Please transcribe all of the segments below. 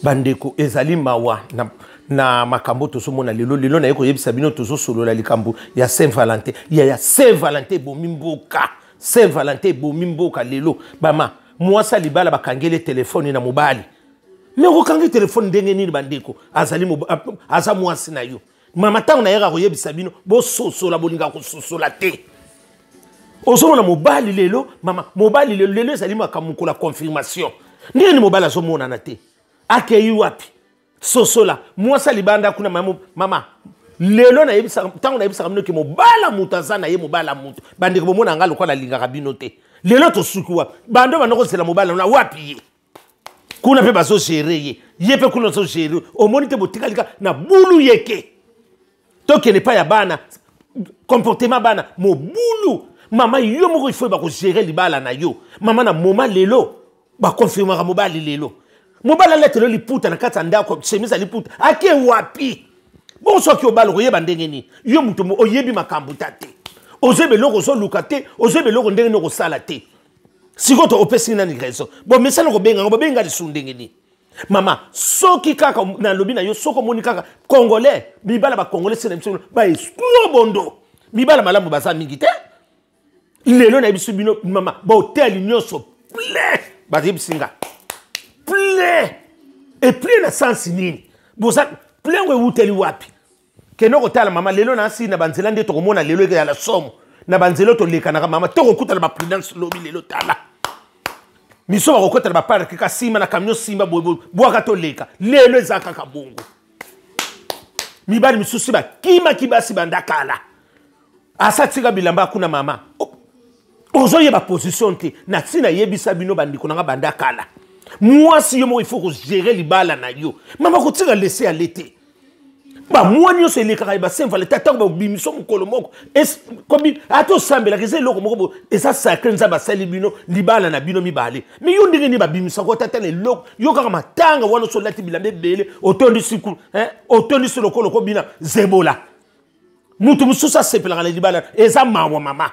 bandeko ezali mawa na makambo tosomona lelo na yeko yebisa bino tozo solo la likambo ya Saint-Valentin ya Saint-Valentin bomimboka Saint-Valentin bomimboka lelo bama mwasa libala bakangele telefone na mobali me kokange telefone ndenge nini bandeko aza mwasi na yo mama tango na yeka koyebisa bino bo sosola bolinga ko sosola te ozomona mobali lelo mama mobali lelo ezali makamoko la confirmation ndenge ni mobali azomona na te akeyi wapi sosola mwasa libanda kuna mama lelo na yebisa tango na yebisa kamino ke mobala mutaza na ye mobala mutu bandeko bomona ngalo kwa la linga kabino te lelo to suku wapi bando banoko zela mobala na wapi ye kuna pe bazo gérer ye pe kuna zo gérer o monite botikalika na bulu yeke toke ne pa ya bana comportement bana mobulu mama yo moko il faut ba ko gérer libala na yo mama na moma lelo ba confirmer mobali lelo mobala letelo liputa na kata ndako chemise liputa ake wapi bon so ki obalo ko yeba ndenge ni yo muto oyebi makambo tate ozebe loko zo lukate ozebe loko ndenge no ko sala te sikoto opesi na ni raison bon mesana ko benga lisundenge ni mama soki kaka na lobi na yo soko moni kaka congolais bibala ba congolais sena biso ba exclure bondo bibala malamu baza mingi te lelo na biso bino mama ba hotel nyonso plein ba zibisinga plein et plein na sens nini boza plein we hotel wapi kenoko tala mama lelo na si na banzela nde to komona lelo ke ya la somme na banzelo to leka na mama to kokuta na ba prudence lobi lelo tala miso ba kokota na ba park ka sima na camion simba boaka to leka lelo ezaka ka bongo mibali misusi ba kima kibasi bandakala asatika bilamba kuna mama ozo yeba position te na tina yebisa bino bandiko na bandakala moi si yo mo il faut que gérer libala na yo mama ko tira laisser à l'été ba moi nyo se lekaka ba Saint-Valentin ta ba bimiso mukolo moko es kobi ato sambela ke ze loko moko esa sacré nza ba sali bino libala na bino mibale mais yo ndenge ni ba bimiso ko tata le loko yo kaka matanga wana so lati bilambe bele otondi siku otondi so lokolo ko bina zebola mutu mususa sepela le libala eza mawa mama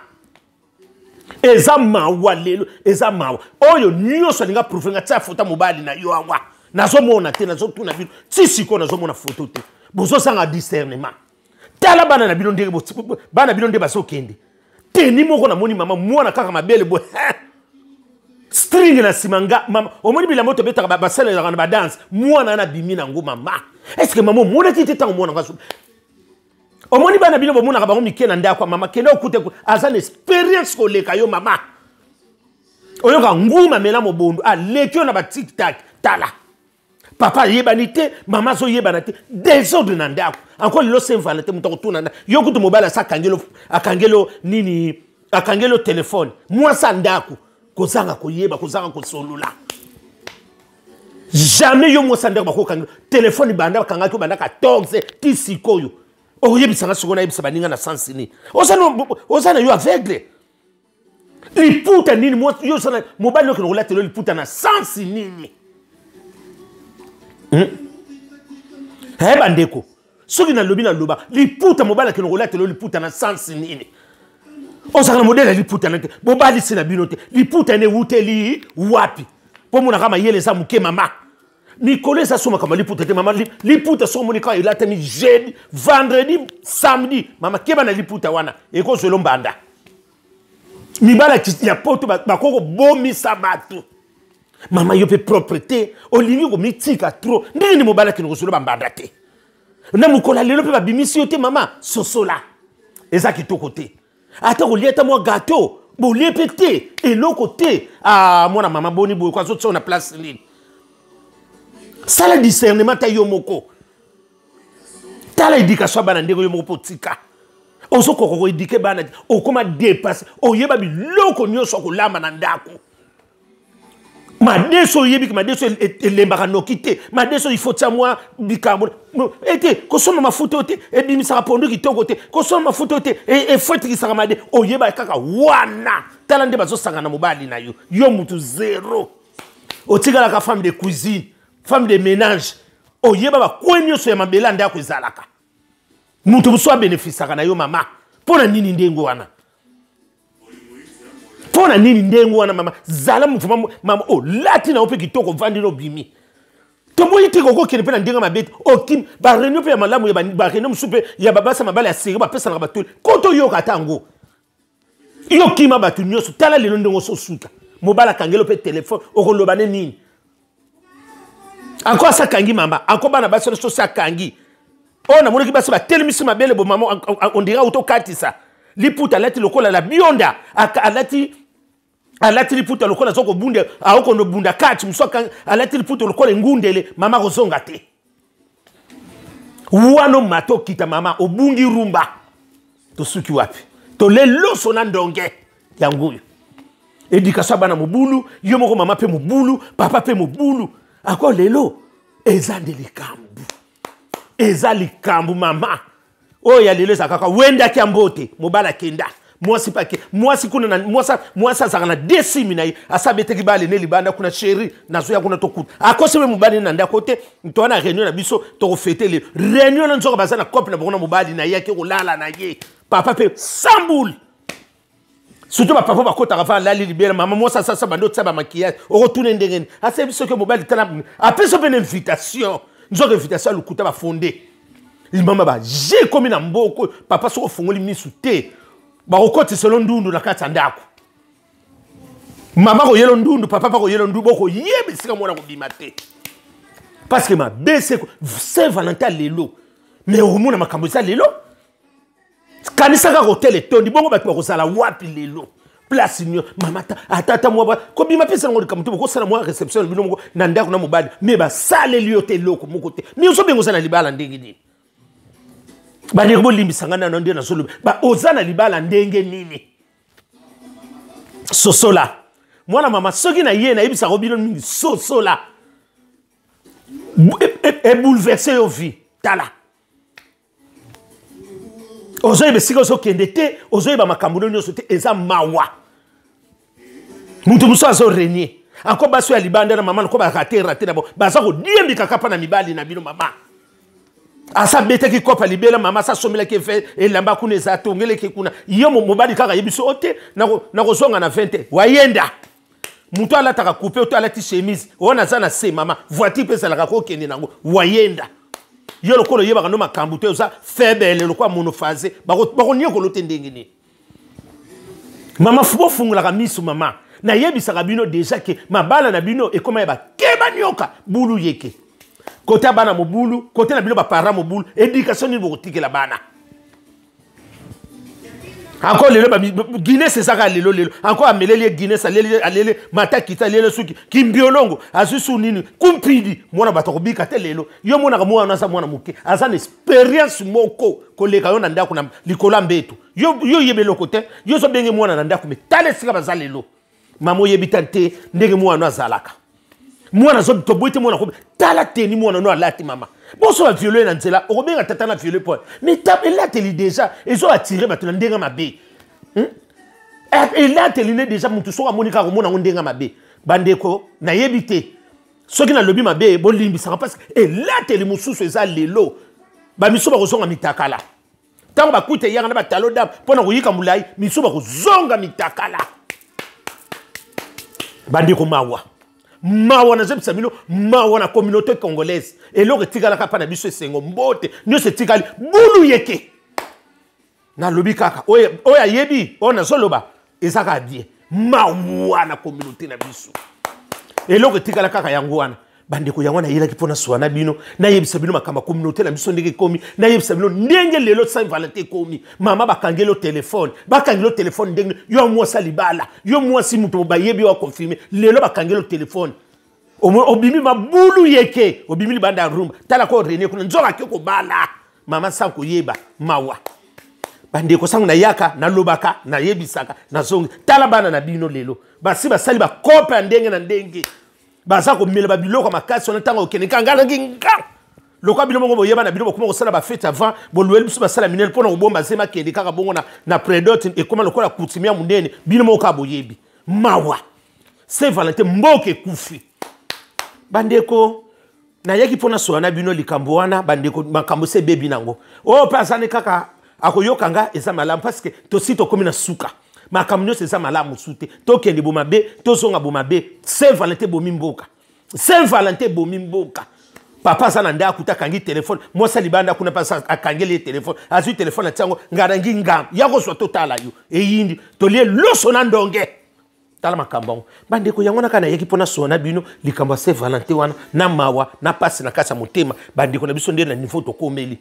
eza mawa lelo eza mawa oyo nyo so linga profenga tsa fota mobali na yo awa nazo mona te nazo tuna bino tsisiko nazo mona photo te bozo sanga discernement tala bana na bino ndenge bana bino ndenge baso kende teni moko na moni mama mwana kaka mabele bo string na simanga mama omoni bila moto beta ba sala na ba dance mwana na bimi na ngo mama est-ce que maman mona kiti tango mwana ngaso omoni bana bino bomona ka bango mikena ndako mama kena okute azan experience ko leka yo mama oyo ka nguma mela mobondo a lekyo na ba tic tac tala papa yebanite mama zo yebanate désordre na ndako encore le Saint-Valentin mutako tuna yo kutu mobala sa akangelo nini akangelo téléphone moi sa ndako kozanga koyeba kozanga kosolula jamais yo moi sa ndako bako kangelo téléphone banda kanga ko banda 14 tisikoyo oyebisanga sokona yebisa baninga na sens ni osana yo aveugle liputa nini moi yo sana mobali no ko latelo liputa na sens nini bandeko soki na lobi na loba liputa mobala ke ngola telo liputa na sens nini osaka na modèle liputa na te bobali sina bino te liputa ne wuteli wapi po mona kama yele sa muke mama mikolo esa soma kama liputa te mama liputa so moni ka ilata ni jeudi vendredi samedi mama keba na liputa wana eko zelo mbanda mibala ya poto bakoko bomi sabatu mama yo pe propreté olingi ko mitika trop ndeni mobala ki ngosolo bambanda te na mukola lelo pe babimisi yo te mama sosola eza kitoko te ata ko lieta mo gâteau bo lepete eloko te mwana mama boni boy kwa zo na place nini sala discernement ta yo moko tala éducation bana ndeko yo moko potika ozo ko éduquer bana okoma dépasser oyeba biloko nyonso ko lamba na ndako madeso yebiki madeso elembaka nokite madeso il faut tia moi bicarbone ete kosoma mafuta te ebimisa pondo kitoko te kosoma mafuta te e faut ki saka made oyeba kaka wana tala nde bazo sanga na mobali na yo mutu zéro otikala ka femme de cuisine femme de ménage oyeba ba kwenyo so ya mabela ndako ezalaka mutu buso bénéficiaka na yo mama pona nini ndengo wana pona nini ndengo wana mama zala mufuma mama lati na ope kitoko vandi no bimi toboyi te koko kene pe na ndenga mabete okim ba réunion pe ya malamu ya ba réunion musupe ya babasa mabala ya seri ba pesa na batuli koto yoka tango yo kima batu nyoso tala lelo ndongo so suka mobala kangelo pe téléphone okolobane nini encore ça kangi mamba encore bana baso so sa kangi ona monaki basi ba telemisi mabele bo mama on dira auto katisa liputa lati lokola la bionda alati liputa lokola zoko bunde aoko no bunda kati msoka alati liputa lokola ngundele mama kozonga te wano mato kita mama obungi rumba to suki wapi to lelo sona ndonge ya nguyu edikaswa bana mobulu yo moko mama pe mobulu papa pe mobulu ako lelo ezande likambu mama oya lelo zakaka wenda kia mbote mobala kenda mwasi pake mwasi kuna na mwasa zaka na desimi na asabete kibale ne libanda kuna chéri nazo ya kuna tokuta akose mobali na ndakote ntona réunion na biso to fêter le réunion na nzoka bazana couple na bona mobali na yake kolala na ye papa pe sambul surtout ba papa bakota rafa la libérer maman mwasa sasa bando tsaba maquillage o retourner ndengeni asa biso ke mobali tala après so une invitation nzoka invitation lukuta ba fondé mama ba j'ai comme na mboko papa so fungoli misu te ba okoti selon ndundu na kati ndako mama ko yelo ndundu papa ko yelo ndundu boko yebe sika mwana ko bimate parce que ma bese c'est Valentin lelo mais au mona makambo za lelo kanisa ka hotel etondi bongo batu ko sala wapi lelo place nyo mama atata mwa ko bima pesa ngo kamuto ko sala mwa reception bino ngo na ndako na mobali mais ba sale liote loko moko te mais so bengo sala libala ndenge nini bani ko limbisangana na ndio na solo ba ozana libala ndenge nini sosola mwana mama soki na ye na ibisa ko bino mingi sosola et bouleverser yo vie tala ozoye besika so kendete ozoye ba makambulo nyoso te eza mawa mutu muso azo renier encore baso ya libanda na mama ko ba rater na bo baza ko diembika kapa na mibali na bino mama asa bete ki kopa libela mama sa somela ke fe elamba kuna za tongele ke kuna yo mobali kaka yebiso ote na ko zonga na 20 wayenda mutu ala taka couper to ala ti chemise ona za se mama voiture pesa la ko kende nango wayenda yo lokolo yeba kano makambu te za faible lokwa monophase bako nyeko lote ndenge ni mama fubo fungula ka misu mama na yebisa ka bino déjà que mabala na bino e koma yeba keba nyoka bulu yeke côté bana mobulu côté na bino ba para mobulu éducation ni bokotike la bana encore lelo ba Guinée c'est ça ka lelo encore amelele Guinée ça lele mata kita lelo suki kimbiolongo asusu nini kumpidi mwana batako bika te lelo yo mwana ka mwana sa mwana muke azana expérience moko koleka yo na ndako na likola mbetu yo yebelo côté yo so benge mwana na ndako me tale sika bazalelo mamo yebitante ndenge mwana azalaka mwana zo toboite mwana ko tala teni mwana no alati mama boso va violer na nzela okobenga tata na violer point mais tape là teli déjà ezo attirer batuna ndenga mabe et là teli ne déjà mutu soka monika ko mona ndenga mabe bandeko na yebite soki na lobi mabe bo limbisa parce que et là teli mususu eza lelo ba miso ba kozonga mitakala tango ba kuite yanga na ba talo dam pona kuyika mulai miso ba kozonga mitakala bandeko mawa mawana zebisa bino mawana communauté congolaise et lo retikala kapa na biso esengo mbote nyo se tikali bulu yeke na lobi kaka oya yebi ona soloba ezaka bien mawana communauté na biso et lo retikala kaka yango wana bandeko yango na yelaki pona swana bino na yebisa bino makamba communauté na biso ndenge komi na yebisa bino ndenge lelo Saint Valentin komi mama bakangelo téléphone ndenge yo mwasa libala yo mwasi muto bayebi wa confirmer lelo bakangelo téléphone obimi mabulu yeke obimi libanda rumba tala ko René kuna nzoka ke ko bala mama sanko yeba mawa bandeko sango na yaka na lobaka na yebisaka na zongi tala bana na bino lelo basi basali ba kopa ndenge na ndenge baza ko mela babiloko makasi on tanga okene kangala nginga lokwa bino mongo boyeba na bino bokoma ko sala ba fête avant bolweli biso basala minel pona ko bomba zema kende kaka bongo na predote e koma lokola kutimia munene bino mongo ka boyebi mawa Saint Valentin mboke kufi bandeko na yaki pona soana bino likambo wana bandeko makambo se bebi nango o pasane kaka akoyokanga eza malamu parce que to sito komi na suka makambo c'est ça malamu sute to kende bomabe to zonga bomabe Saint Valentin bomimboka papa ça nanda akuta kangi téléphone moi ça libanda kuna pas akangeli téléphone azu téléphone na tiango ngarangi ngam yako so totala yo e yindi to lie loso na ndonge tala makambon bande ko yango na kana yeki pona sona bino likambo se Valentin wana na mawa na passe na kasa motema bande ko na biso ndena niveau to komeli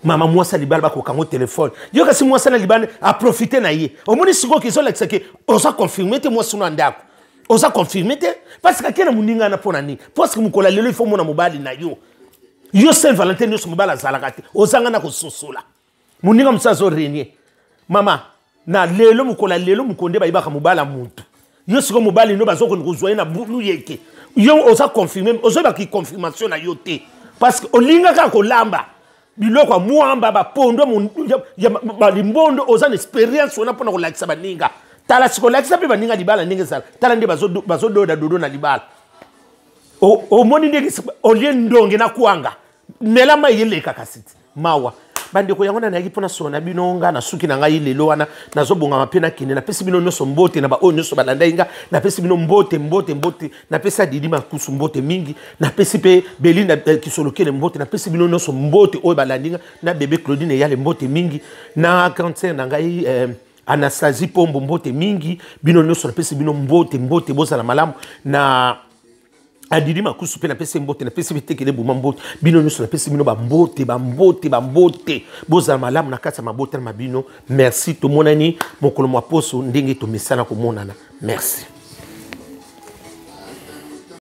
mama moi ça libala ba ko kango téléphone yo kasi moi ça na libanda a profiter na ye au moni siko ki zo l'exeke osa confirmer te moi suna ndako osa confirmer te parce que kena muninga na pona ni parce que mukola lelo il faut mona mobali na yo Saint Valentin no mobala zalakati ozanga na ko sosola muninga msazo renier mama na lelo mukola lelo mukonde ba ibaka mobala muntu yo siko mobali no bazoko nkozwa na bulu yeke yo osa confirmer osa ba ki confirmation na yo te parce que olinga ka ko lamba biloko muamba ba pondo ya limbondo osa experience ona pona ko lakisa baninga tala siko lakisa pe baninga libala ninga sala tala ndi bazo doda dodo na libala o moni ndenge olie ndonge na kuanga mela mayele kakasiti mawa bande ko yangona na yipona sona binonga na suki na ngai lelo wana nazobonga mapena kine na pesi bino noso mbote na ba o noso balanda inga na pesi bino mbote na pesa didi makusu mbote mingi na pesi pe Belinda kisolokele mbote na pesi bino noso mbote o balandinga na bebe Claudine yale mbote mingi na cancer na ngai Anastasie Pombo mbote mingi bino noso na pesi bino mbote boza na malamu na adidi makusu pe na pesi mbote na pesi bitekele buma mbote bino nyuso na pesi bino ba mbote boza malamu na kasa mabote na mabino merci to monani mokolo mwa poso ndenge to misala ko monana merci.